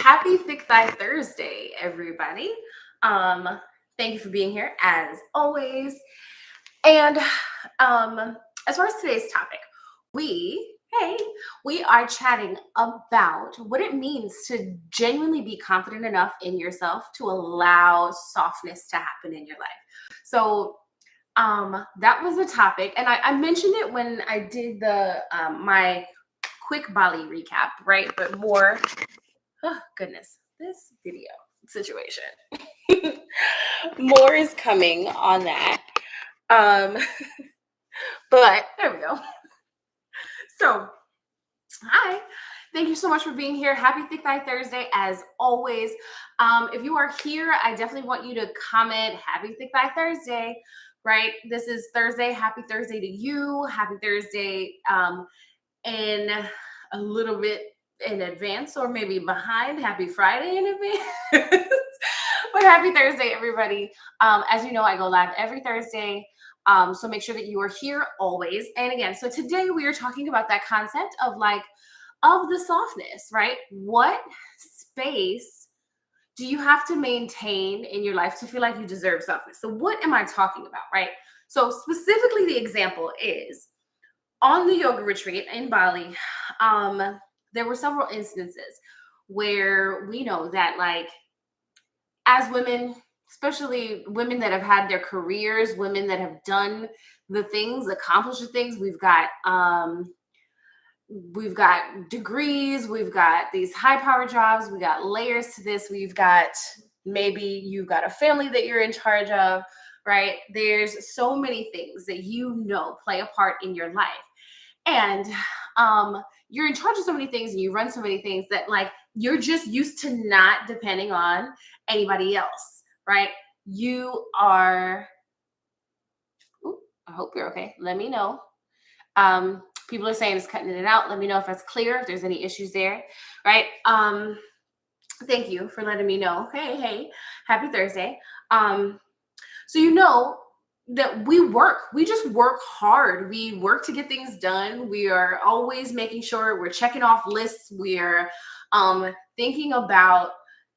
Happy Thick Thigh Thursday, everybody. Um, Thank you for being here as always. And as far as today's topic, hey, we are chatting about what it means to genuinely be confident enough in yourself to allow softness to happen in your life. So that was a topic, and I mentioned it when I did the my quick Bali recap, right? But more, oh goodness, this video situation. More is coming on that. Um, but there we go. So, hi. Thank you so much for being here. Happy Thick Thigh Thursday, as always. If you are here, I definitely want you to comment Happy Thick Thigh Thursday, right? This is Thursday. Happy Thursday to you. Happy Thursday in a little bit in advance or maybe behind. Happy Friday in advance. But happy Thursday, everybody. As you know, I go live every Thursday. So make sure that you are here always. And again, so today we are talking about that concept of the softness, right? What space do you have to maintain in your life to feel like you deserve softness? So what am I talking about, right? So specifically, the example is on the yoga retreat in Bali. There were several instances where we know that, like, as women, especially women that have had their careers, women that have done the things, accomplished the things, we've got degrees, we've got these high power jobs, we got layers to this, we've got, maybe you've got a family that you're in charge of, right? There's so many things that play a part in your life. And you're in charge of so many things and you run so many things that, like, you're just used to not depending on anybody else, right? You are, ooh, I hope you're okay. Let me know. People are saying it's cutting it out. Let me know if that's clear, if there's any issues there, right? Thank you for letting me know. Hey, happy Thursday. So that we just work hard. We work to get things done. We are always making sure we're checking off lists. We're thinking about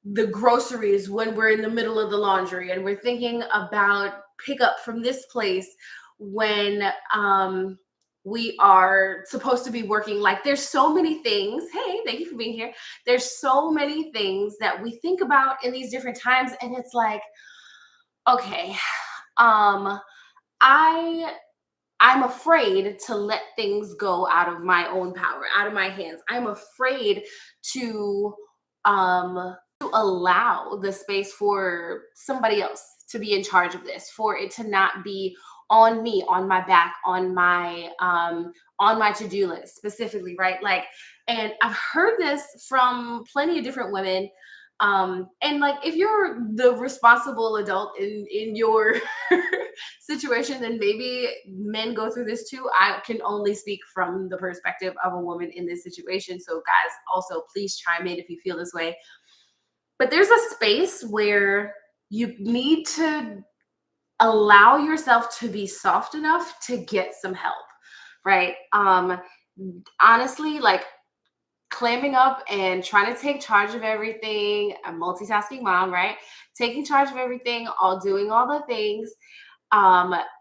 the groceries when we're in the middle of the laundry, and we're thinking about pickup from this place when we are supposed to be working. Like, there's so many things. Hey, thank you for being here. There's so many things that we think about in these different times, and it's like, okay, I'm afraid to let things go out of my own power, out of my hands. I'm afraid to allow the space for somebody else to be in charge of this, for it to not be on me, on my back, on my to-do list specifically, right? Like, and I've heard this from plenty of different women. And like, if you're the responsible adult in your situation, then maybe men go through this too. I can only speak from the perspective of a woman in this situation. So guys, also please chime in if you feel this way. But there's a space where you need to allow yourself to be soft enough to get some help, right? Honestly, like, clamming up and trying to take charge of everything, a multitasking mom, right? Taking charge of everything, doing all the things,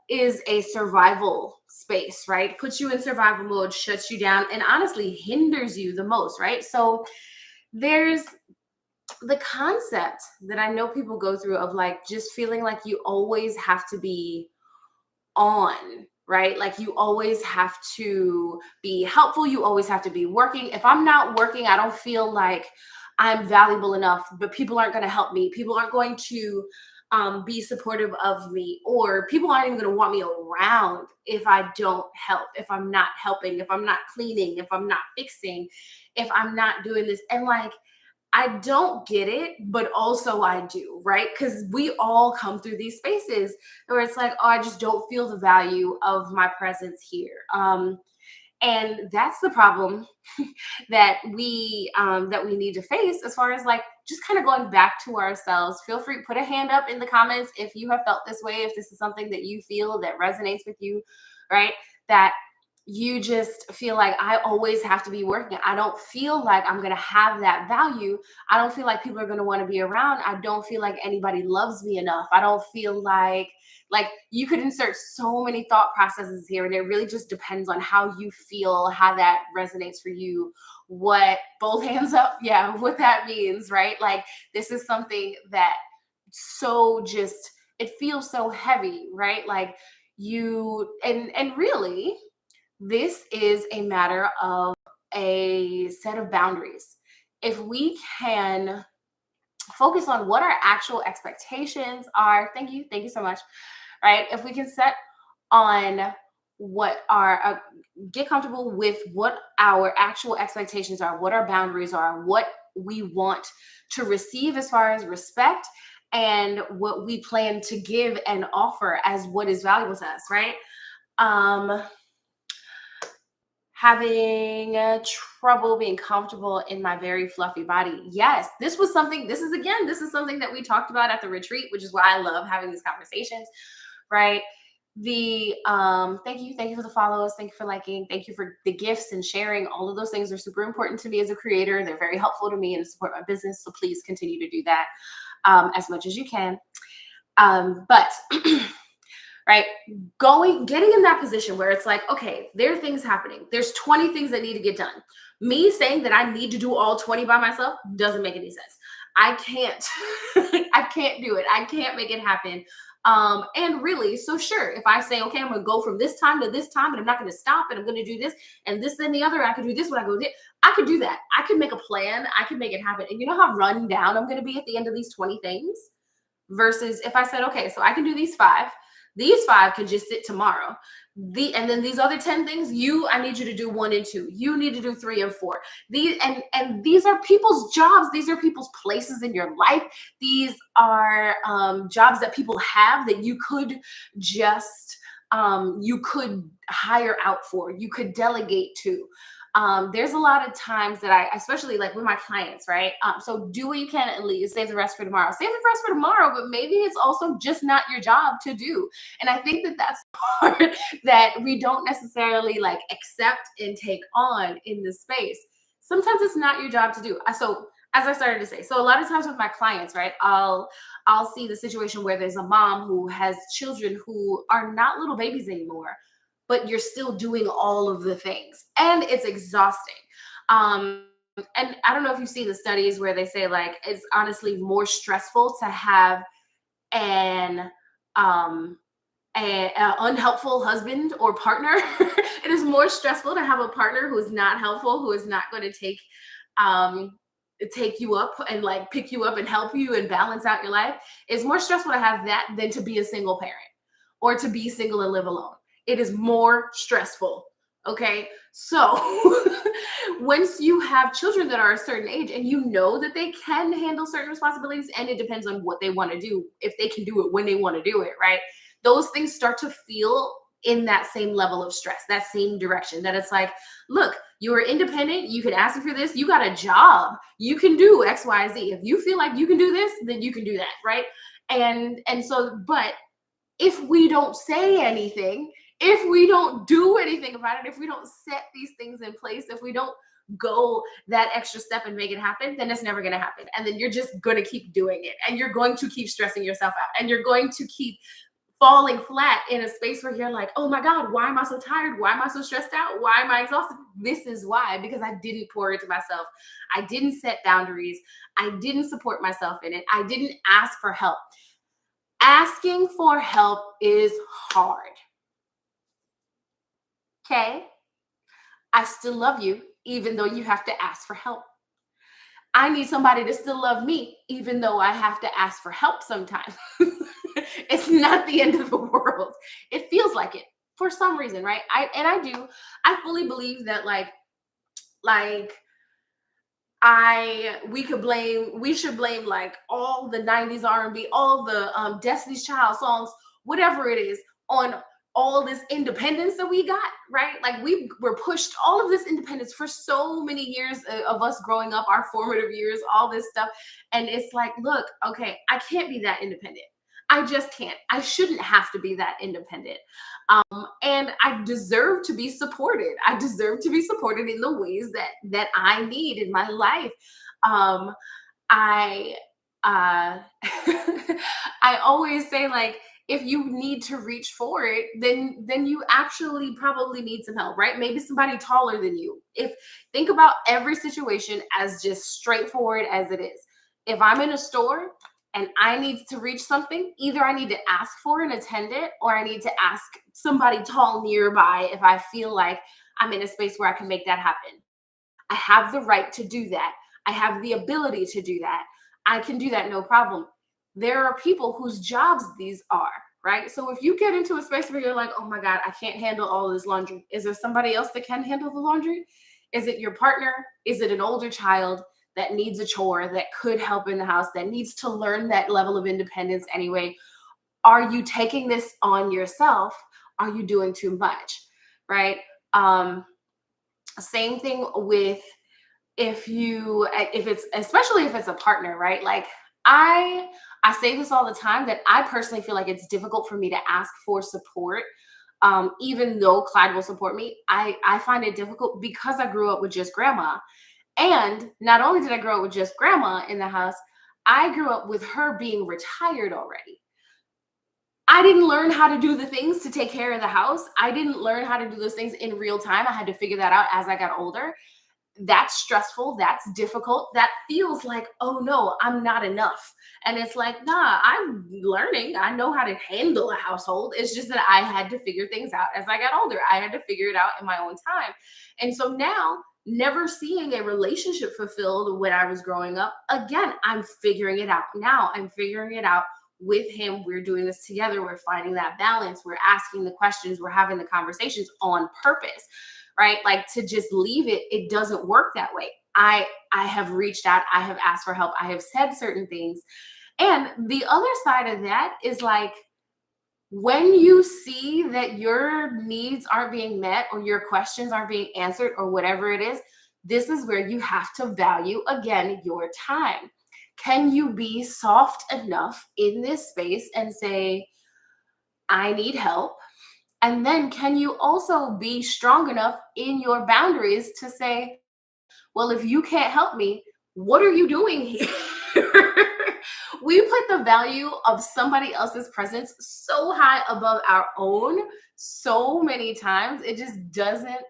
is a survival space, right? Puts you in survival mode, shuts you down, and honestly hinders you the most, right? So there's the concept that I know people go through of, like, just feeling like you always have to be on, right? Like, you always have to be helpful. You always have to be working. If I'm not working, I don't feel like I'm valuable enough, but people aren't going to help me. People aren't going to be supportive of me, or people aren't even going to want me around if I don't help, if I'm not helping, if I'm not cleaning, if I'm not fixing, if I'm not doing this. And like, I don't get it, but also I do, right? Because we all come through these spaces where it's like, oh, I just don't feel the value of my presence here. And that's the problem that we need to face, as far as, like, just kind of going back to ourselves. Feel free, put a hand up in the comments if you have felt this way, if this is something that you feel that resonates with you, right? That you just feel like I always have to be working. I don't feel like I'm going to have that value. I don't feel like people are going to want to be around. I don't feel like anybody loves me enough. I don't feel like you could insert so many thought processes here, and it really just depends on how you feel, how that resonates for you, what both hands up, yeah, what that means, right? Like this is something that so just it feels so heavy, right? Like you and really this is a matter of a set of boundaries. If we can focus on what our actual expectations are, thank you so much, right? If we can set on what our get comfortable with what our actual expectations are, what our boundaries are, what we want to receive as far as respect, and what we plan to give and offer as what is valuable to us, right? Um, having trouble being comfortable in my very fluffy body. Yes, this is something that we talked about at the retreat, which is why I love having these conversations, right? The thank you for the follows, thank you for liking, thank you for the gifts and sharing. All of those things are super important to me as a creator. They're very helpful to me and to support my business. So please continue to do that as much as you can. But right, getting in that position where it's like, okay, there are things happening, there's 20 things that need to get done. Me saying that I need to do all 20 by myself doesn't make any sense. I can't I can't do it, I can't make it happen. And really, so sure, if I say, okay, I'm gonna go from this time to this time and I'm not gonna stop and I'm gonna do this and this and the other, I could do this when I go there, I could do that. I could make a plan, I could make it happen. And you know how run down I'm gonna be at the end of these 20 things? Versus if I said, okay, so I can do these five can just sit tomorrow. And then these other 10 things, I need you to do 1 and 2. You need to do 3 and 4. These are people's jobs. These are people's places in your life. These are jobs that people have that you could just you could hire out for, you could delegate to. There's a lot of times that I, especially like with my clients, right? So do what you can and leave, save the rest for tomorrow. Save the rest for tomorrow, but maybe it's also just not your job to do. And I think that that's the part that we don't necessarily like accept and take on in this space. Sometimes it's not your job to do. So as I started to say, so a lot of times with my clients, right? I'll see the situation where there's a mom who has children who are not little babies anymore, but you're still doing all of the things and it's exhausting. um and I don't know if you see the studies where they say like it's honestly more stressful to have an um a unhelpful husband or partner. It is more stressful to have a partner who is not helpful, who is not going to um take you up and like pick you up and help you and balance out your life. It's more stressful to have that than to be a single parent or to be single and live alone. It is more stressful. Okay. So once you have children that are a certain age and you know that they can handle certain responsibilities, and it depends on what they want to do, if they can do it when they want to do it, right? Those things start to feel in that same level of stress, that same direction, that it's like, look, you are independent. You can ask me for this. You got a job. You can do X, Y, Z. If you feel like you can do this, then you can do that. Right. And so, but if we don't say anything, if we don't do anything about it, if we don't set these things in place, if we don't go that extra step and make it happen, then it's never going to happen. And then you're just going to keep doing it and you're going to keep stressing yourself out and you're going to keep falling flat in a space where you're like, oh my God, why am I so tired? Why am I so stressed out? Why am I exhausted? This is why, because I didn't pour into myself. I didn't set boundaries. I didn't support myself in it. I didn't ask for help. Asking for help is hard. Okay. I still love you, even though you have to ask for help. I need somebody to still love me, even though I have to ask for help sometimes. It's not the end of the world. It feels like it for some reason, right? I fully believe that like we should blame like all the 90s R&B, all the Destiny's Child songs, whatever it is, on all this independence that we got, right? Like we were pushed all of this independence for so many years of us growing up, our formative years, all this stuff. And it's like, look, okay, I can't be that independent. I just can't. I shouldn't have to be that independent. And I deserve to be supported. I deserve to be supported in the ways that I need in my life. Um, I uh I always say, like, if you need to reach for it, then you actually probably need some help, right? Maybe somebody taller than you. If Think about every situation as just straightforward as it is. If I'm in a store and I need to reach something, either I need to ask for an attendant or I need to ask somebody tall nearby if I feel like I'm in a space where I can make that happen. I have the right to do that. I have the ability to do that. I can do that, no problem. There are people whose jobs these are, right? So if you get into a space where you're like, oh my God, I can't handle all this laundry, is there somebody else that can handle the laundry? Is it your partner? Is it an older child that needs a chore, that could help in the house, that needs to learn that level of independence anyway? Are you taking this on yourself? Are you doing too much? Right? Um, Same thing with, if it's, especially if it's a partner, right? Like, I say this all the time, that I personally feel like it's difficult for me to ask for support. Even though Clyde will support me, I find it difficult because I grew up with just grandma. And not only did I grow up with just grandma in the house, I grew up with her being retired already. I didn't learn how to do the things to take care of the house. I didn't learn how to do those things in real time. I had to figure that out as I got older. That's stressful. That's difficult. That feels like, oh no, I'm not enough. And it's like, nah, I'm learning. I know how to handle a household. It's just that I had to figure things out as I got older. I had to figure it out in my own time. And so now, never seeing a relationship fulfilled when I was growing up, again, I'm figuring it out. Now I'm figuring it out with him. We're doing this together. We're finding that balance. We're asking the questions. We're having the conversations on purpose, right? Like, to just leave it, it doesn't work that way. I have reached out, I have asked for help, I have said certain things. And the other side of that is, like, when you see that your needs aren't being met or your questions aren't being answered or whatever it is, this is where you have to value again your time. Can you be soft enough in this space and say, I need help? And then can you also be strong enough in your boundaries to say, well, if you can't help me, what are you doing here? We put the value of somebody else's presence so high above our own so many times. It just doesn't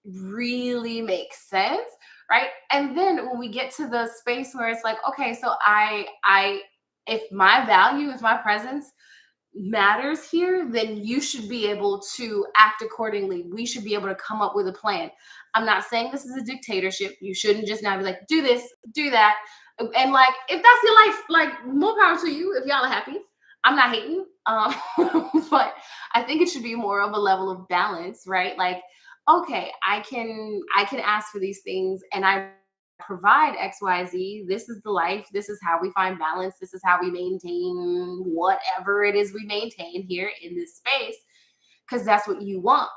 really make sense, right? And then when we get to the space where it's like, okay, so if my value, if my presence matters here, then you should be able to act accordingly. We should be able to come up with a plan. I'm not saying this is a dictatorship. You shouldn't just now be like, do this, do that. And like, if that's your life, like, more power to you if y'all are happy. I'm not hating. But I think it should be more of a level of balance, right? Like, okay, I can ask for these things and I provide XYZ. This is the life. This is how we find balance. This is how we maintain whatever it is we maintain here in this space, because that's what you want.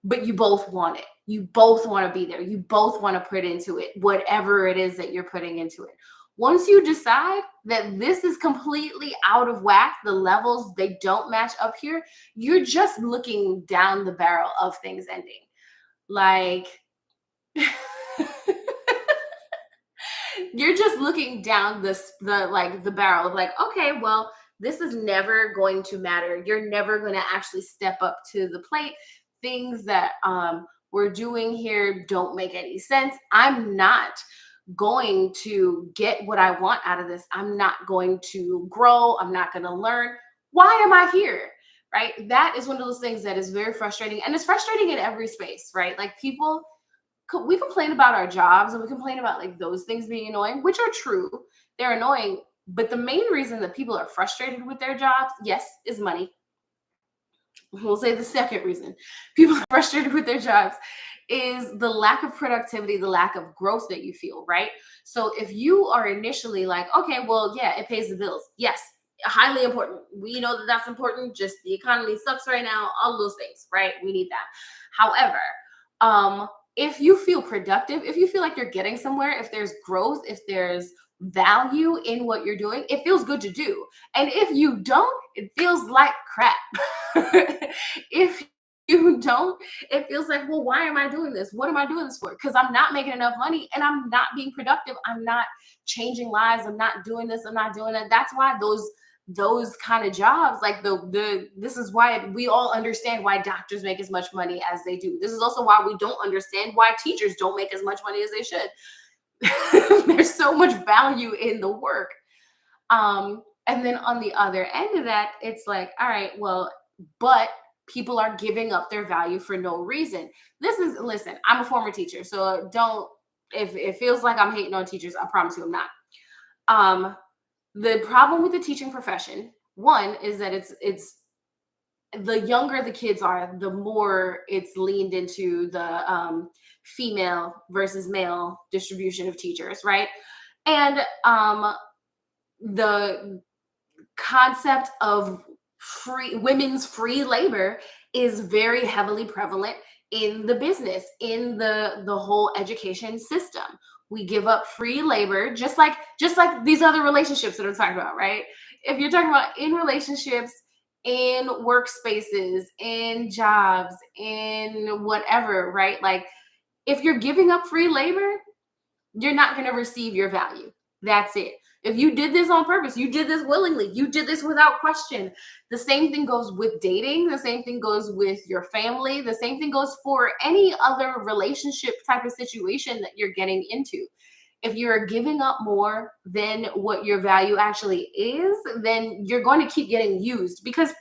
But you both want it. You both want to be there. You both want to put into it whatever it is that you're putting into it. Once you decide that this is completely out of whack, the levels, they don't match up here, you're just looking down the barrel of things ending. Like, you're just looking down the barrel of, like, okay, well, this is never going to matter. You're never going to actually step up to the plate. Things that we're doing here don't make any sense. I'm not going to get what I want out of this. I'm not going to grow. I'm not going to learn. Why am I here? Right? That is one of those things that is very frustrating, and it's frustrating in every space, right? Like, people, we complain about our jobs and we complain about, like, those things being annoying, which are true. They're annoying. But the main reason that people are frustrated with their jobs, yes, is money. We'll say the second reason people are frustrated with their jobs is the lack of productivity, the lack of growth that you feel, right? So if you are initially like, okay, well, yeah, it pays the bills. Yes, highly important. We know that that's important. Just the economy sucks right now, all those things, right? We need that. However, if you feel productive, if you feel like you're getting somewhere, if there's growth, if there's value in what you're doing, it feels good to do. And if you don't, it feels like crap. If you don't, it feels like, well, why am I doing this? What am I doing this for? Because I'm not making enough money and I'm not being productive. I'm not changing lives. I'm not doing this. I'm not doing that. That's why those kind of jobs, like the this is why we all understand why doctors make as much money as they do. This is also why we don't understand why teachers don't make as much money as they should. There's so much value in the work. And then on the other end of that, it's like, all right, well, but people are giving up their value for no reason. Listen, I'm a former teacher, so don't, if it feels like I'm hating on teachers, I promise you I'm not. Um, the problem with the teaching profession, one, is that it's the younger the kids are, the more it's leaned into the female versus male distribution of teachers, right? And the concept of women's free labor is very heavily prevalent in the business, in the whole education system. We give up free labor, just like these other relationships that I'm talking about, right? If you're talking about in relationships, in workspaces, in jobs, in whatever, right? Like, if you're giving up free labor, you're not going to receive your value. That's it. If you did this on purpose, you did this willingly, you did this without question. The same thing goes with dating. The same thing goes with your family. The same thing goes for any other relationship type of situation that you're getting into. If you're giving up more than what your value actually is, then you're going to keep getting used because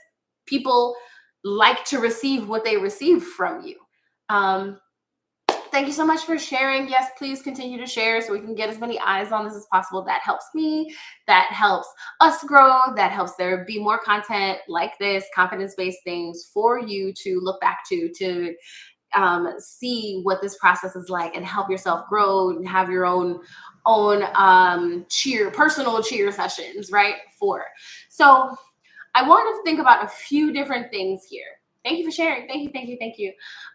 people like to receive what they receive from you. Um, Thank you so much for sharing. Yes, please continue to share so we can get as many eyes on this as possible. That helps me. That helps us grow. That helps there be more content like this, confidence-based things for you to look back to see what this process is like and help yourself grow and have your own personal cheer sessions, right? So I want to think about a few different things here. Thank you for sharing. Thank you.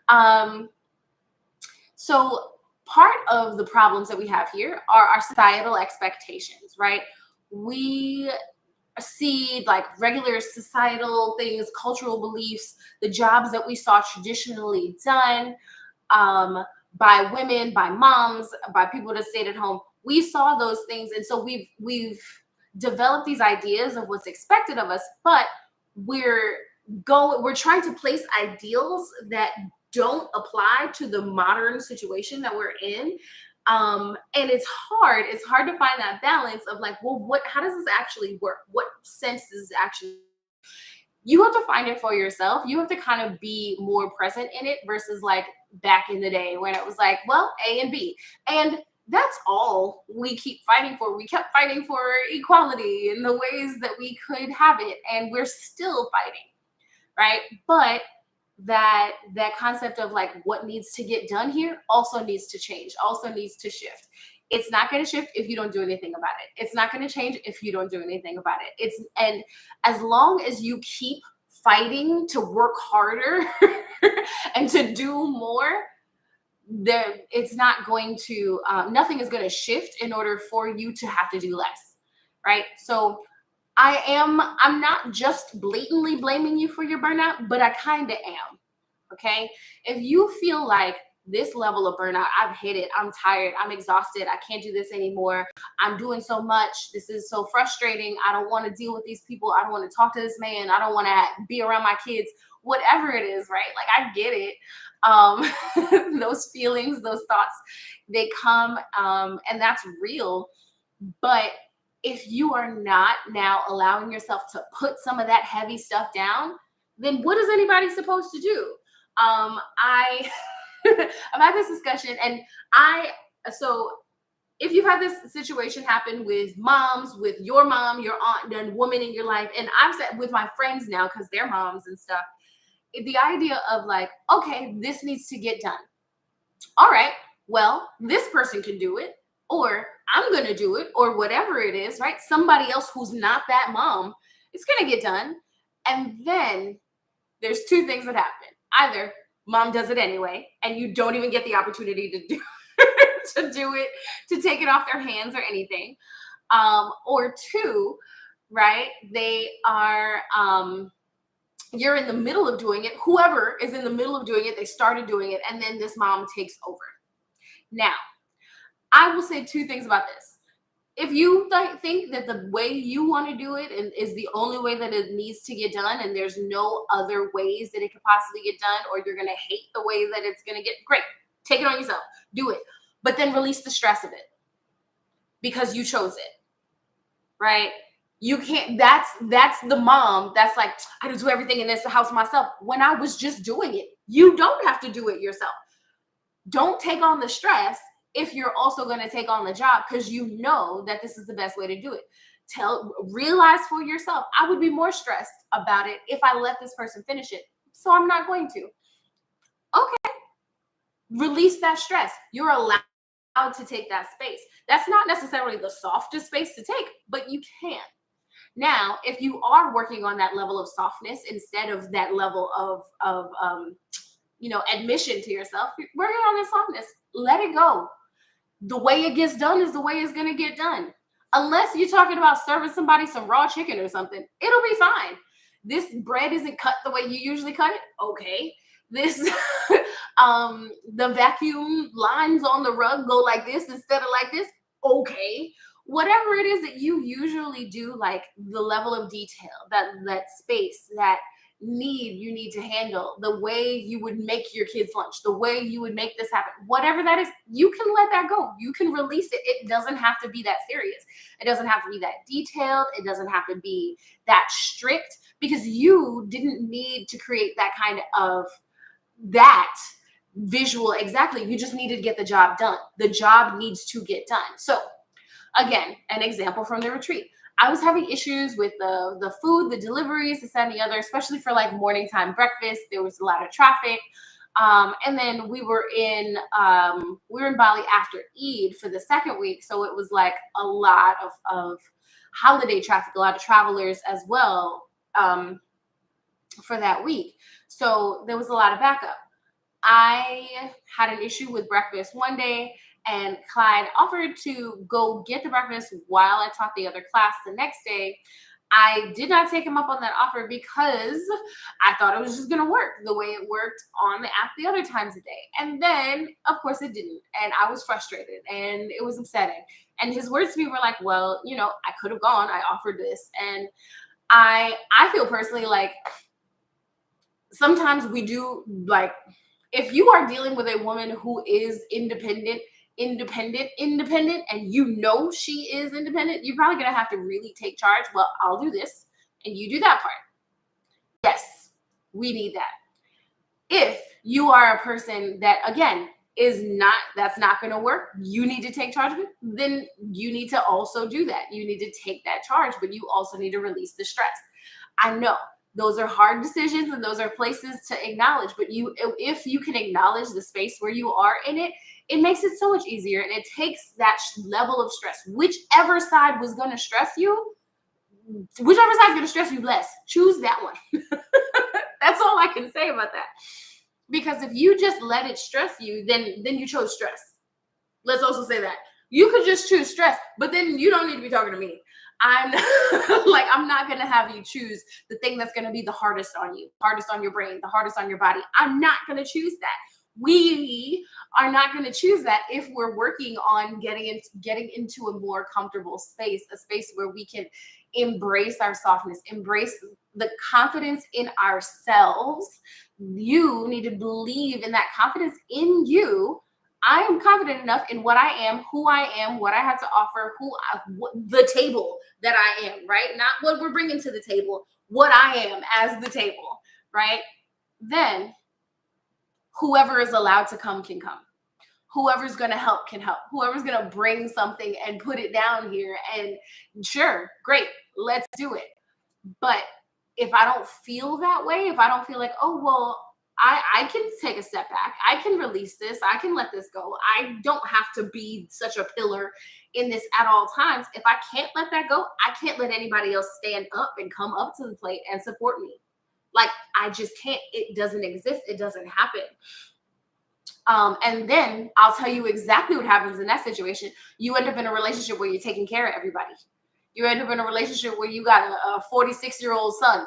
Um, so part of the problems that we have here are our societal expectations, right? We see like regular societal things, cultural beliefs, the jobs that we saw traditionally done by women, by moms, by people that stayed at home. We saw those things, and so we've developed these ideas of what's expected of us, but we're we're trying to place ideals that don't apply to the modern situation that we're in. And it's hard to find that balance of like, well, how does this actually work? What sense does this actually, you have to find it for yourself. You have to kind of be more present in it versus like back in the day when it was like, well, A and B. And that's all we keep fighting for. We kept fighting for equality in the ways that we could have it. And we're still fighting, right? But that concept of like what needs to get done here also needs to change, also needs to shift. It's not going to shift if you don't do anything about it. It's not going to change if you don't do anything about it. And as long as you keep fighting to work harder and to do more, there it's not going to nothing is going to shift in order for you to have to do less, right? So I'm not just blatantly blaming you for your burnout, but I kind of am. Okay. If you feel like this level of burnout, I've hit it, I'm tired, I'm exhausted, I can't do this anymore, I'm doing so much, this is so frustrating, I don't want to deal with these people, I don't want to talk to this man, I don't want to be around my kids, whatever it is, right? Like, I get it. Those feelings, those thoughts, they come, and that's real. But if you are not now allowing yourself to put some of that heavy stuff down, then what is anybody supposed to do? I I've had this discussion, and so if you've had this situation happen with moms, with your mom, your aunt, and woman in your life, and I've said with my friends now because they're moms and stuff, the idea of like, okay, this needs to get done. All right, well, this person can do it, or I'm going to do it, or whatever it is, right? Somebody else who's not that mom, it's going to get done. And then there's two things that happen. Either mom does it anyway, and you don't even get the opportunity to do to do it, to take it off their hands or anything. Or two, right? They are, you're in the middle of doing it. Whoever is in the middle of doing it, they started doing it, and then this mom takes over. Now, I will say two things about this. If you think that the way you want to do it is the only way that it needs to get done, and there's no other ways that it could possibly get done, or you're going to hate the way that it's going to get, great. Take it on yourself. Do it. But then release the stress of it because you chose it, right? You can't, that's the mom that's like, I do everything in this house myself. When I was just doing it, you don't have to do it yourself. Don't take on the stress if you're also going to take on the job, because you know that this is the best way to do it. Realize for yourself, I would be more stressed about it if I let this person finish it. So I'm not going to. Okay. Release that stress. You're allowed to take that space. That's not necessarily the softest space to take, but you can. Now, if you are working on that level of softness instead of that level of admission to yourself, working on the softness, let it go. The way it gets done is the way it's going to get done. Unless you're talking about serving somebody some raw chicken or something, it'll be fine. This bread isn't cut the way you usually cut it. Okay. This, the vacuum lines on the rug go like this instead of like this. Okay. Whatever it is that you usually do, like the level of detail, that space, that you need to handle, the way you would make your kids lunch, the way you would make this happen, whatever that is, you can let that go. You can release it. It doesn't have to be that serious. It doesn't have to be that detailed. It doesn't have to be that strict, because you didn't need to create that kind of that visual. Exactly. You just needed to get the job done. The job needs to get done. So again, an example from the retreat. I was having issues with the food, the deliveries, this, that, and the other, especially for like morning time breakfast. There was a lot of traffic. And then we were in Bali after Eid for the second week. So it was like a lot of holiday traffic, a lot of travelers as well for that week. So there was a lot of backup. I had an issue with breakfast one day, and Clyde offered to go get the breakfast while I taught the other class the next day. I did not take him up on that offer because I thought it was just going to work the way it worked on the app the other times a day. And then, of course, it didn't. And I was frustrated and it was upsetting. And his words to me were like, well, I could have gone. I offered this. And I feel personally like sometimes we do, like, if you are dealing with a woman who is independent, and she is independent, you're probably going to have to really take charge. Well, I'll do this and you do that part. Yes, we need that. If you are a person that, again, that's not going to work, you need to take charge of it, then you need to also do that. You need to take that charge, but you also need to release the stress. I know those are hard decisions and those are places to acknowledge, but if you can acknowledge the space where you are in it, it makes it so much easier, and it takes that level of stress. Whichever side was going to stress you, whichever side's going to stress you less, choose that one. That's all I can say about that. Because if you just let it stress you, then you chose stress. Let's also say that. You could just choose stress, but then you don't need to be talking to me. I'm not going to have you choose the thing that's going to be the hardest on you, hardest on your brain, the hardest on your body. I'm not going to choose that. We are not going to choose that if we're working on getting into a more comfortable space, a space where we can embrace our softness, embrace the confidence in ourselves. You need to believe in that confidence in you. I am confident enough in what I am, who I am, what I have to offer, the table that I am, right? Not what we're bringing to the table, what I am as the table, right? Then whoever is allowed to come can come. Whoever's going to help can help. Whoever's going to bring something and put it down here, and sure, great, let's do it. But if I don't feel that way, if I don't feel like, oh, well, I can take a step back, I can release this, I can let this go, I don't have to be such a pillar in this at all times. If I can't let that go, I can't let anybody else stand up and come up to the plate and support me. Like, I just can't. It doesn't exist. It doesn't happen. And then I'll tell you exactly what happens in that situation. You end up in a relationship where you're taking care of everybody. You end up in a relationship where you got a 46-year-old son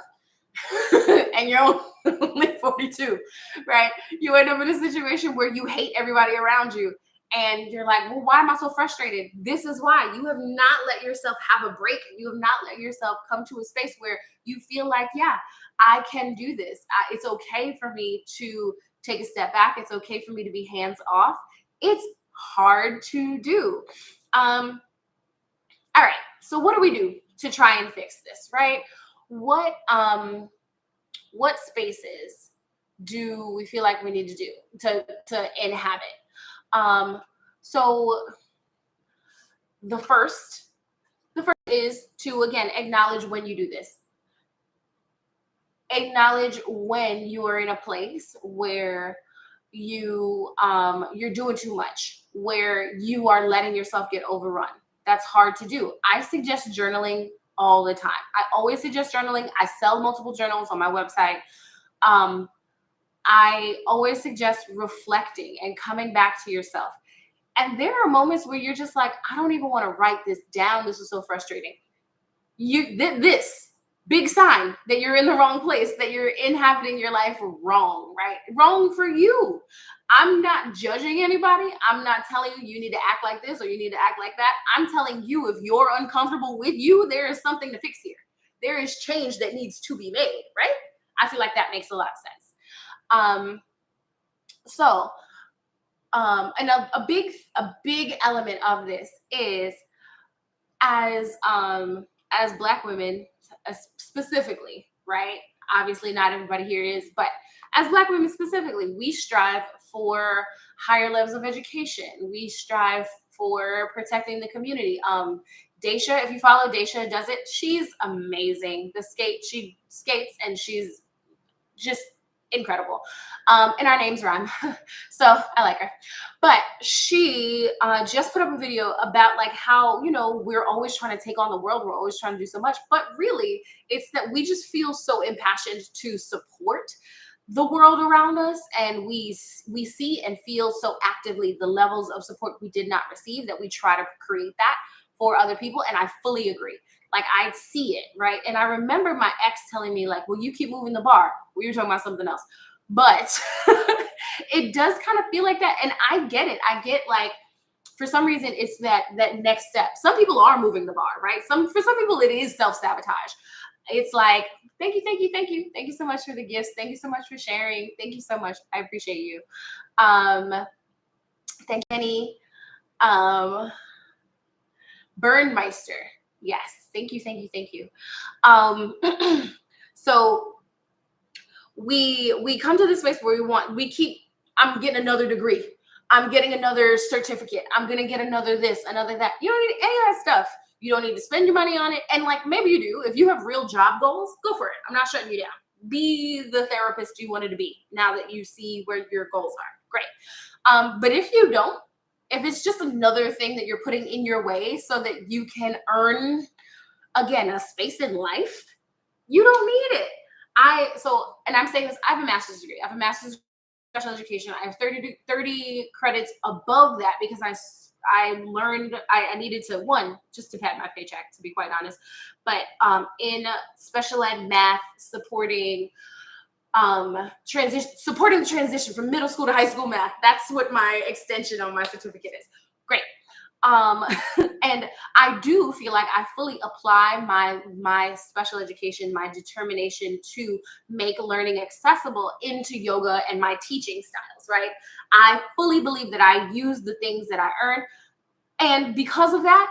and you're only 42, right? You end up in a situation where you hate everybody around you. And you're like, well, why am I so frustrated? This is why you have not let yourself have a break. You have not let yourself come to a space where you feel like, yeah, I can do this. It's okay for me to take a step back. It's okay for me to be hands off. It's hard to do. All right. So what do we do to try and fix this, right? What spaces do we feel like we need to do to inhabit? So the first is to, again, acknowledge when you do this. Acknowledge when you are in a place where you're doing too much, where you are letting yourself get overrun. That's hard to do. I suggest journaling all the time. I always suggest journaling. I sell multiple journals on my website. I always suggest reflecting and coming back to yourself. And there are moments where you're just like, I don't even want to write this down. This is so frustrating. This big sign that you're in the wrong place, that you're inhabiting your life wrong, right? Wrong for you. I'm not judging anybody. I'm not telling you you need to act like this or you need to act like that. I'm telling you, if you're uncomfortable with you, there is something to fix here. There is change that needs to be made, right? I feel like that makes a lot of sense. And a big element of this is as Black women, specifically, right? Obviously, not everybody here is, but as Black women specifically, we strive for higher levels of education. We strive for protecting the community. Daisha, if you follow Daisha Does It, she's amazing. She skates and she's just incredible. And our names rhyme. So I like her. But she just put up a video about like how, we're always trying to take on the world. We're always trying to do so much. But really, it's that we just feel so impassioned to support the world around us. And we see and feel so actively the levels of support we did not receive that we try to create that for other people. And I fully agree. Like, I see it, right? And I remember my ex telling me, like, well, you keep moving the bar. We were talking about something else. But it does kind of feel like that. And I get it. I get, like, for some reason, it's that next step. Some people are moving the bar, right? For some people, it is self-sabotage. It's like, thank you, thank you, thank you. Thank you so much for the gifts. Thank you so much for sharing. Thank you so much. I appreciate you. Thank you, Jenny. Burnmeister. Yes. Thank you. Thank you. Thank you. So we come to this space where I'm getting another degree. I'm getting another certificate. I'm going to get another this, another that. You don't need any of that stuff. You don't need to spend your money on it. And like, maybe you do. If you have real job goals, go for it. I'm not shutting you down. Be the therapist you wanted to be now that you see where your goals are. Great. But if you don't, if it's just another thing that you're putting in your way so that you can earn, again, a space in life, you don't need it. And I'm saying this, I have a master's degree. I have a master's in special education. I have 30 credits above that because I learned I needed to, just to pad my paycheck, to be quite honest, but in special ed math, supporting the transition from middle school to high school math. That's what my extension on my certificate is. Great. And I do feel like I fully apply my special education, my determination to make learning accessible into yoga and my teaching styles, right? I fully believe that I use the things that I earn. And because of that,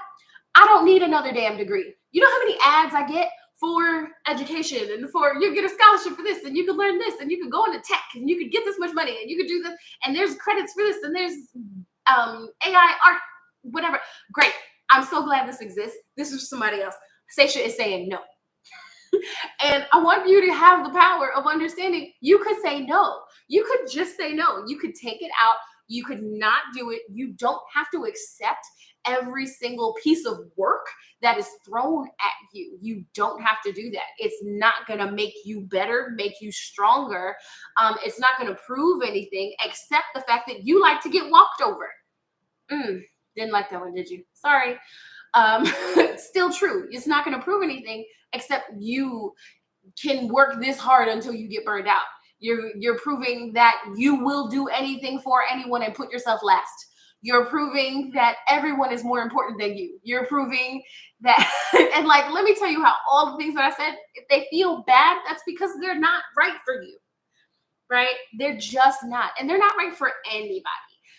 I don't need another damn degree. You know how many ads I get for education and for you get a scholarship for this and you can learn this and you can go into tech and you could get this much money and you could do this and there's credits for this and there's AI art, whatever. Great. I'm so glad this exists. This is somebody else. Seisha is saying no. And I want you to have the power of understanding you could say no. You could just say no. You could take it out. You could not do it. You don't have to accept every single piece of work that is thrown at you. You don't have to do that. It's not going to make you better, make you stronger. It's not going to prove anything except the fact that you like to get walked over. Didn't like that one, did you? Sorry. Um, Still true. It's not going to prove anything except you can work this hard until you get burned out. You're proving that you will do anything for anyone and put yourself last. You're proving that everyone is more important than you. You're proving that, and like, let me tell you how all the things that I said, if they feel bad, that's because they're not right for you, right? They're just not, and they're not right for anybody.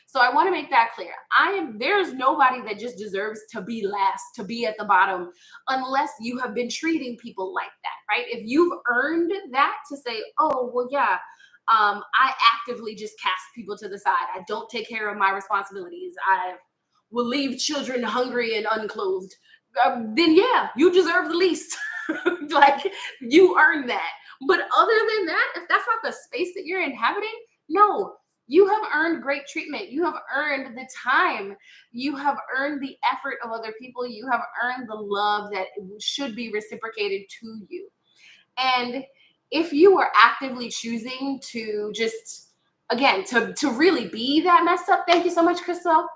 So I want to make that clear. There's nobody that just deserves to be last, to be at the bottom, unless you have been treating people like that, right? If you've earned that to say, oh, well, yeah, I actively just cast people to the side. I don't take care of my responsibilities. I will leave children hungry and unclothed. Then yeah, you deserve the least. Like, you earned that. But other than that, if that's not the space that you're inhabiting, no, you have earned great treatment. You have earned the time. You have earned the effort of other people. You have earned the love that should be reciprocated to you. And if you are actively choosing to just, again, to really be that messed up, thank you so much, Crystal.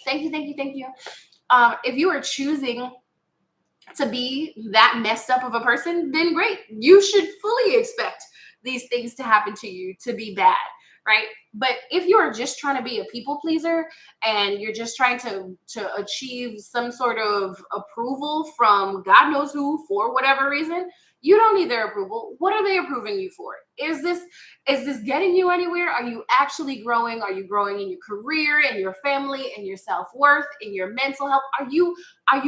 Thank you, thank you, thank you. If you are choosing to be that messed up of a person, then great. You should fully expect these things to happen to you, to be bad, right? But if you're just trying to be a people pleaser and you're just trying to achieve some sort of approval from God knows who for whatever reason, you don't need their approval. What are they approving you for? Is this getting you anywhere? Are you actually growing? Are you growing in your career, in your family, in your self-worth, in your mental health? Are you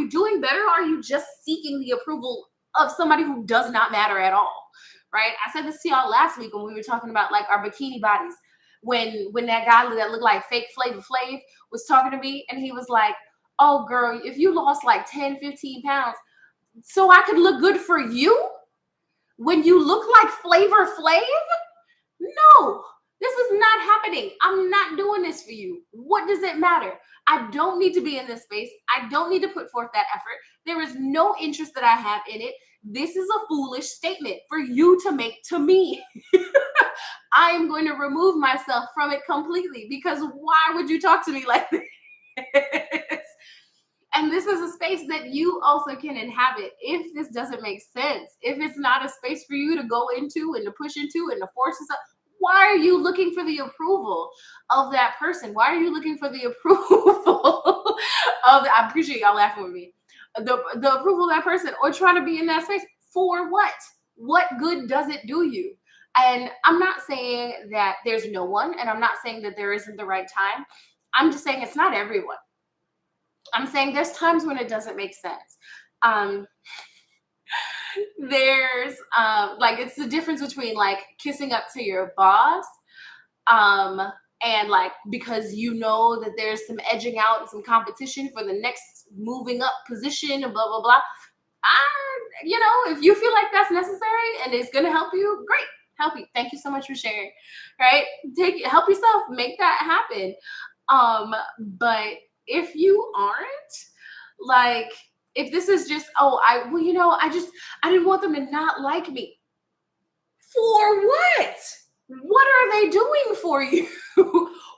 doing better? Or are you just seeking the approval of somebody who does not matter at all? Right? I said this to y'all last week when we were talking about like our bikini bodies. When that guy that looked like fake Flavor Flav was talking to me, and he was like, oh girl, if you lost like 10, 15 pounds, so I could look good for you when you look like Flavor Flav? No, this is not happening. I'm not doing this for you. What does it matter? I don't need to be in this space. I don't need to put forth that effort. There is no interest that I have in it. This is a foolish statement for you to make to me. I am going to remove myself from it completely, because why would you talk to me like this? And this is a space that you also can inhabit. If this doesn't make sense, if it's not a space for you to go into and to push into and to force yourself, why are you looking for the approval of that person? Why are you looking for the approval I appreciate y'all laughing with me. The approval of that person, or trying to be in that space for what? What good does it do you? And I'm not saying that there's no one, and I'm not saying that there isn't the right time. I'm just saying it's not everyone. I'm saying there's times when it doesn't make sense. There's like, it's the difference between like kissing up to your boss, and like, because you know that there's some edging out and some competition for the next moving up position and blah blah blah. If you feel like that's necessary and it's gonna help you, great, help you. Thank you so much for sharing. Right? Help yourself, make that happen. But if you aren't, like, if this is just, I didn't want them to not like me. For what? What are they doing for you?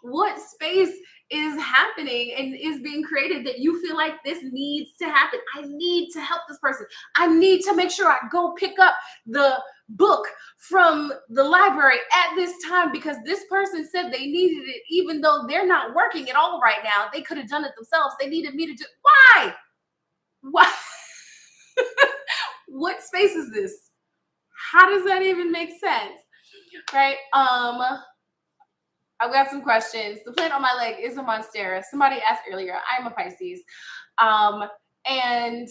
What space is happening and is being created that you feel like this needs to happen? I need to help this person. I need to make sure I go pick up the book from the library at this time because this person said they needed it, even though they're not working at all right now. They could have done it themselves. They needed me to do. Why? What space is this? How does that even make sense? Right? I've got some questions. The plant on my leg is a monstera. Somebody asked earlier. I'm a Pisces. And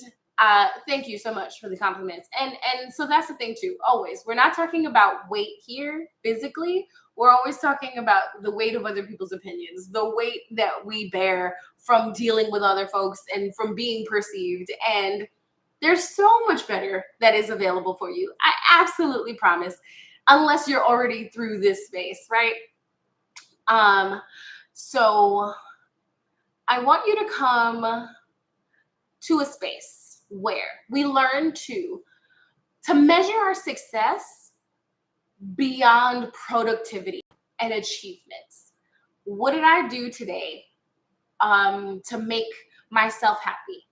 thank you so much for the compliments. And so that's the thing too. Always, we're not talking about weight here physically. We're always talking about the weight of other people's opinions, the weight that we bear from dealing with other folks and from being perceived. And there's so much better that is available for you. I absolutely promise, unless you're already through this space, right? So I want you to come to a space where we learn to measure our success beyond productivity and achievements. What did I do today to make myself happy?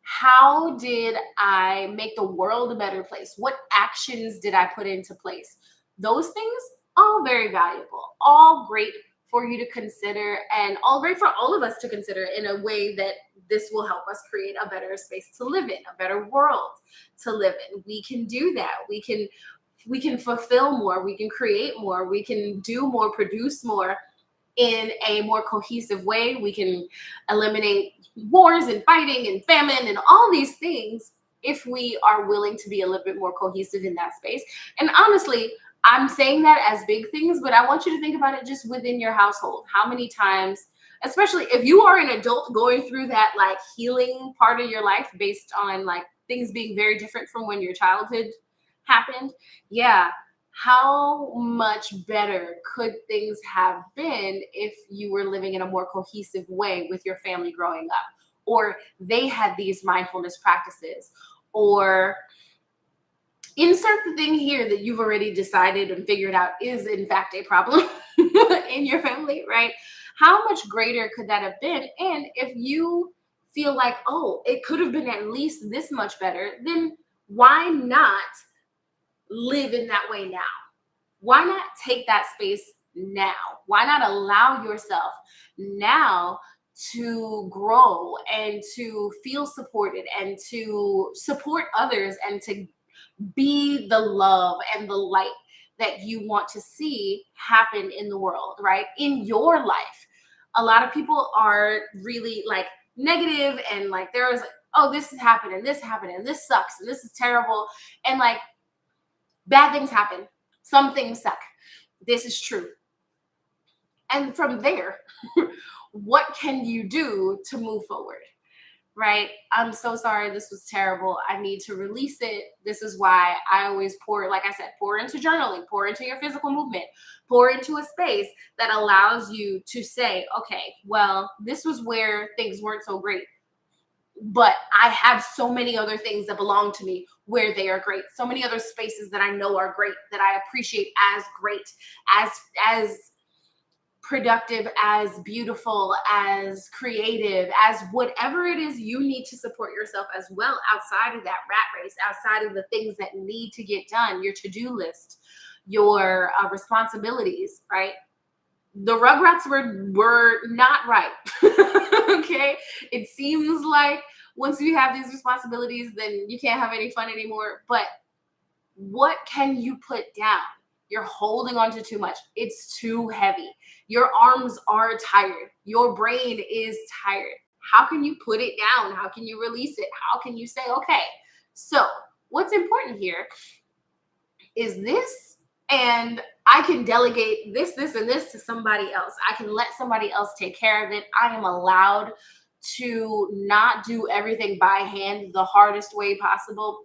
How did I make the world a better place? What actions did I put into place? Those things, all very valuable, all great for you to consider, and all great for all of us to consider in a way that this will help us create a better space to live in, a better world to live in. We can do that. We can fulfill more, we can create more, we can do more, produce more in a more cohesive way. We can eliminate wars and fighting and famine and all these things if we are willing to be a little bit more cohesive in that space. And honestly, I'm saying that as big things, but I want you to think about it just within your household. How many times, especially if you are an adult going through that like healing part of your life based on like things being very different from when your childhood happened, yeah, how much better could things have been if you were living in a more cohesive way with your family growing up, or they had these mindfulness practices, or insert the thing here that you've already decided and figured out is in fact a problem in your family, right? How much greater could that have been? And if you feel like, oh, it could have been at least this much better, then why not live in that way now? Why not take that space now? Why not allow yourself now to grow and to feel supported and to support others and to be the love and the light that you want to see happen in the world, right? In your life. A lot of people are really like negative and like there is, oh, this is happening, and this sucks, and this is terrible. And like bad things happen. Some things suck. This is true. And from there, what can you do to move forward? Right? I'm so sorry. This was terrible. I need to release it. This is why I always pour, like I said, pour into journaling, pour into your physical movement, pour into a space that allows you to say, okay, well, this was where things weren't so great, but I have so many other things that belong to me where they are great. So many other spaces that I know are great, that I appreciate as great, as productive, as beautiful, as creative, as whatever it is you need to support yourself as well outside of that rat race, outside of the things that need to get done, your to-do list, your responsibilities, right? The Rugrats were not right. Okay, it seems like once you have these responsibilities, then you can't have any fun anymore. But what can you put down? You're holding on to too much. It's too heavy. Your arms are tired. Your brain is tired. How can you put it down? How can you release it? How can you say, okay, so what's important here is this, and I can delegate this, and this to somebody else. I can let somebody else take care of it. I am allowed to not do everything by hand the hardest way possible.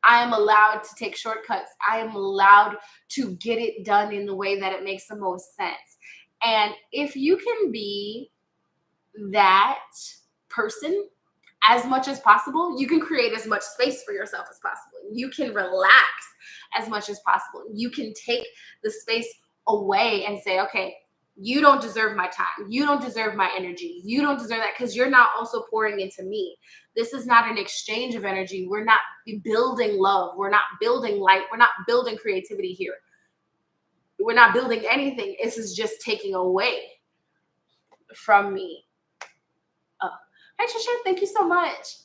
I am allowed to take shortcuts. I am allowed to get it done in the way that it makes the most sense. And if you can be that person as much as possible, you can create as much space for yourself as possible. You can relax as much as possible. You can take the space away and say, okay, you don't deserve my time. You don't deserve my energy. You don't deserve that because you're not also pouring into me. This is not an exchange of energy. We're not building love. We're not building light. We're not building creativity here. We're not building anything. This is just taking away from me. Oh, hi, Trisha. Thank you so much.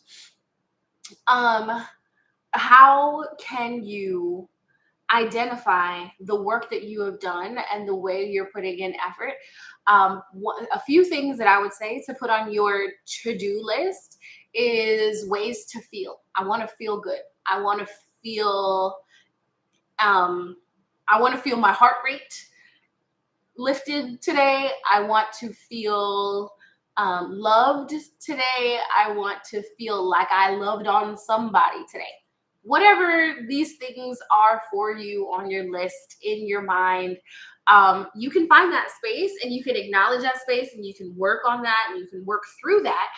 How can you identify the work that you have done and the way you're putting in effort? A few things that I would say to put on your to-do list is ways to feel. I want to feel good. I want to feel my heart rate lifted today. I want to feel loved today. I want to feel like I loved on somebody today. Whatever these things are for you on your list, in your mind, you can find that space and you can acknowledge that space and you can work on that and you can work through that.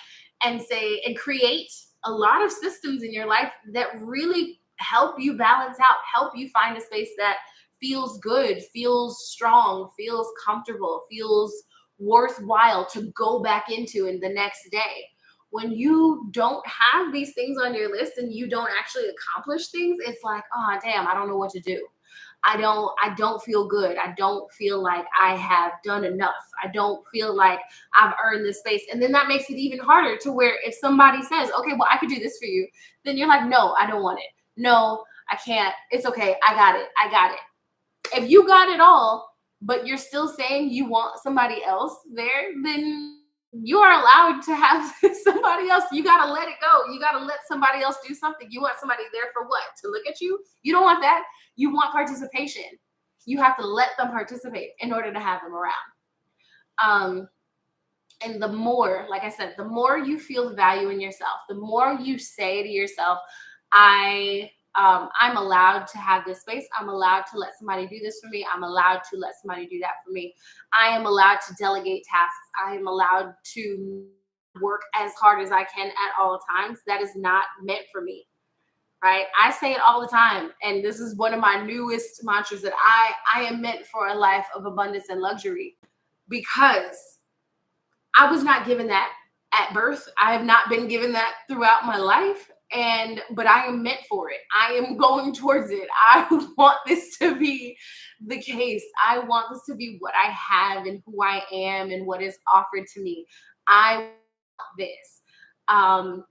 and say and create a lot of systems in your life that really help you balance out, help you find a space that feels good, feels strong, feels comfortable, feels worthwhile to go back into in the next day. When you don't have these things on your list and you don't actually accomplish things, it's like, oh damn, I don't know what to do. I don't feel good. I don't feel like I have done enough. I don't feel like I've earned this space. And then that makes it even harder to where if somebody says, okay, well, I could do this for you, then you're like, no, I don't want it. No, I can't. It's okay. I got it. I got it. If you got it all, but you're still saying you want somebody else there, then you are allowed to have somebody else. You got to let it go. You got to let somebody else do something. You want somebody there for what? To look at you? You don't want that. You want participation. You have to let them participate in order to have them around. And the more, like I said, the more you feel the value in yourself, the more you say to yourself, I'm allowed to have this space. I'm allowed to let somebody do this for me. I'm allowed to let somebody do that for me. I am allowed to delegate tasks. I am allowed to work as hard as I can at all times. That is not meant for me, right? I say it all the time. And this is one of my newest mantras, that I am meant for a life of abundance and luxury, because I was not given that at birth. I have not been given that throughout my life. But I am meant for it. I am going towards it. I want this to be the case. I want this to be what I have and who I am and what is offered to me. I want this. I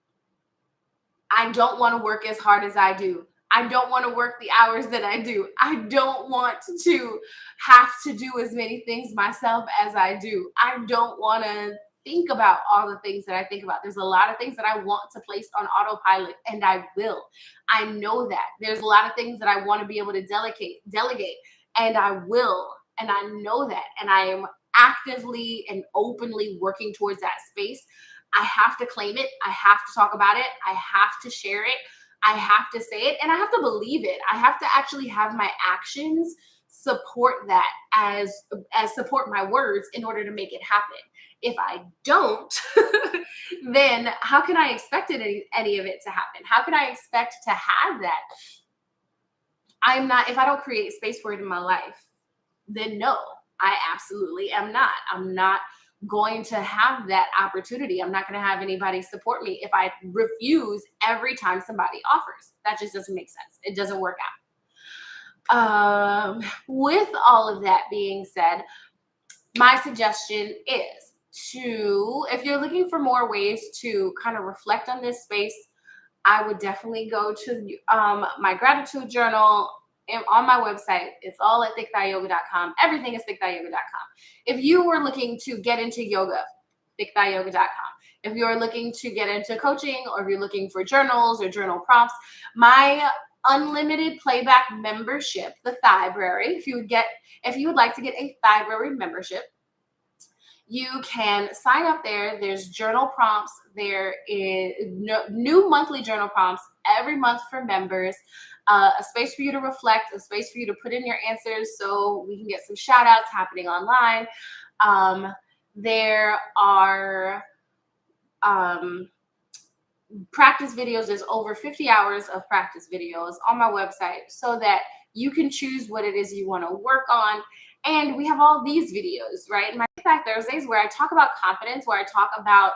don't want to work as hard as I do. I don't want to work the hours that I do. I don't want to have to do as many things myself as I do. I don't want to think about all the things that I think about. There's a lot of things that I want to place on autopilot, and I will. I know that. There's a lot of things that I want to be able to delegate, and I will. And I know that. And I am actively and openly working towards that space. I have to claim it. I have to talk about it. I have to share it. I have to say it, and I have to believe it. I have to actually have my actions support that, as support my words in order to make it happen. If I don't, then how can I expect any of it to happen? How can I expect to have that? If I don't create space for it in my life, then no, I absolutely am not. I'm not going to have that opportunity. I'm not going to have anybody support me if I refuse every time somebody offers. That just doesn't make sense. It doesn't work out. With all of that being said, my suggestion is if you're looking for more ways to kind of reflect on this space, I would definitely go to my gratitude journal on my website. It's all at thickthighyoga.com. Everything is thickthighyoga.com. If you were looking to get into yoga, thickthighyoga.com. If you're looking to get into coaching, or if you're looking for journals or journal prompts, my unlimited playback membership, the Thighbrary, if you would like to get a Thighbrary membership, you can sign up there. There's journal prompts. There is new monthly journal prompts every month for members. A space for you to reflect, a space for you to put in your answers so we can get some shout outs happening online. There are practice videos. There's over 50 hours of practice videos on my website so that you can choose what it is you want to work on. And we have all these videos, right? My Back Thursdays, where I talk about confidence, where I talk about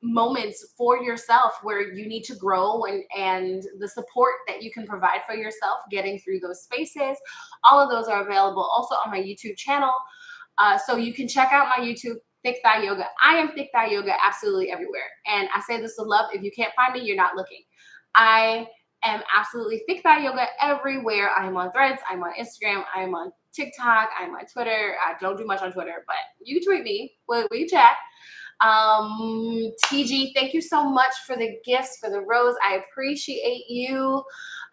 moments for yourself where you need to grow, and the support that you can provide for yourself getting through those spaces. All of those are available also on my YouTube channel. So you can check out my YouTube, Thick Thigh Yoga. I am Thick Thigh Yoga absolutely everywhere. And I say this with love. If you can't find me, you're not looking. I am absolutely Thick Thigh Yoga everywhere. I'm on Threads. I'm on Instagram. I'm on TikTok. I'm on Twitter. I don't do much on Twitter, but you can tweet me. We chat. TG, thank you so much for the gifts, for the rose. I appreciate you.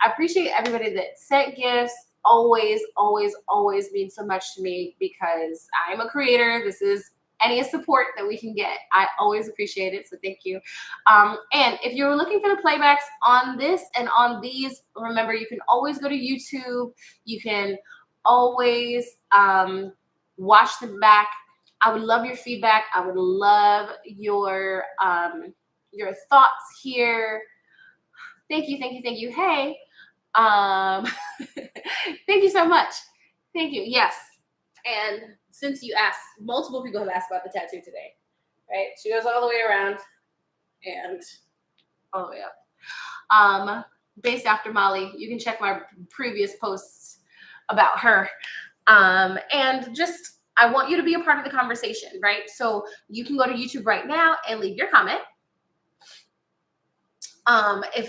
I appreciate everybody that sent gifts. Always, always, always means so much to me, because I'm a creator. This is any support that we can get. I always appreciate it. So thank you. And if you're looking for the playbacks on this and on these, remember, you can always go to YouTube. You can always watch them back. I would love your feedback. I would love your thoughts here. Thank you, thank you, thank you. Hey, um, thank you so much. Thank you. Yes. And since you asked, multiple people have asked about the tattoo today, right? She goes all the way around and all the way up. Based after Molly, you can check my previous posts about her. And just, I want you to be a part of the conversation, right? So you can go to YouTube right now and leave your comment. If you